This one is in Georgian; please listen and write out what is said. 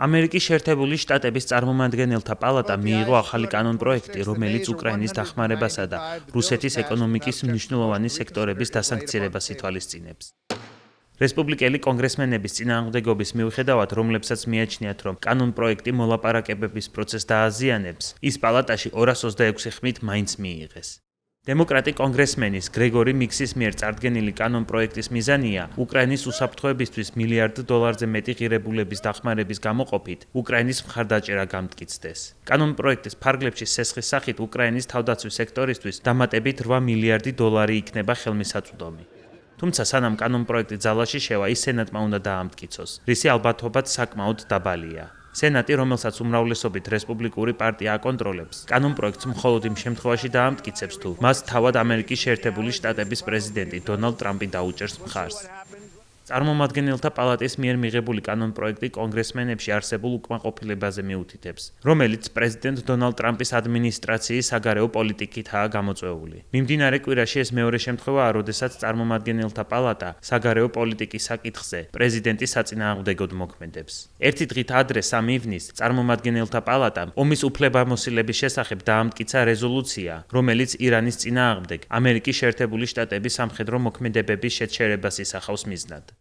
ამერიკის შეერთებული შტატების წარმომადგენელთა პალატა მიიღო ახალი კანონპროექტი, რომელიც უკრაინის დახმარებასა და რუსეთის ეკონომიკის მნიშვნელოვანი სექტორების დასანქცირებას ითვალისწინებს. რესპუბლიკელი კონგრესმენების წინააღმდეგობის მიუხედავად, რომლებსაც მიაჩნიათ, რომ კანონპროექტი მოლაპარაკებების პროცესს დააზიანებს, ის პალატაში 226 ხმით მაინც მიიღეს. დემოკრატი კონგრესმენის გრეგორი მიქსის მიერ წარდგენილი კანონპროექტის მიზანია უკრაინის უსაფრთხოებისთვის $1 მილიარდზე მეტი ღირებულების დახმარების გამოყოფით უკრაინის მხარდაჭერა გამტკიცდეს. კანონპროექტის ფარგლებში სესხის სახით უკრაინის თავდაცვის სექტორისთვის დამატებით $8 მილიარდი იქნება ხელმისაწვდომი. თუმცა სანამ კანონპროექტი ძალაში შევა, ის სენატმა უნდა დაამტკიცოს, რისი ალბათობაც საკმაოდ დაბალია. სენატი, რომელსაც უმრავლესობით რესპუბლიკური პარტია აკონტროლებს, კანონპროექტს მხოლოდ იმ შემთხვევაში დაამტკიცებს, თუ მას თავად ამერიკის შეერთებული შტატების პრეზიდენტი დონალდ ტრამპი დაუჭერს მხარს. წარმომადგენელთა პალატის მიერ მიღებული კანონპროექტი კონგრესმენებში არსებულ უკმაყოფილებაზე მიუთითებს, რომელიც პრეზიდენტ დონალდ ტრამპის ადმინისტრაციის საგარეო პოლიტიკითაა გამოწვეული. მიმდინარე კვირაში ეს მეორე შემთხვევაა, როდესაც წარმომადგენელთა პალატა საგარეო პოლიტიკის საკითხზე პრეზიდენტის საწინააღმდეგოდ მოქმედებს. ერთი დღით ადრე 3 ივნისს წარმომადგენელთა პალატამ ომის უფლებამოსილების შესახებ დაამტკიცა რეზოლუცია, რომელიც ირანის წინააღმდეგ ამერიკის შეერთებული შტატების სამხედრო მოქმედებების შეჩერებას ისახავს მიზნად.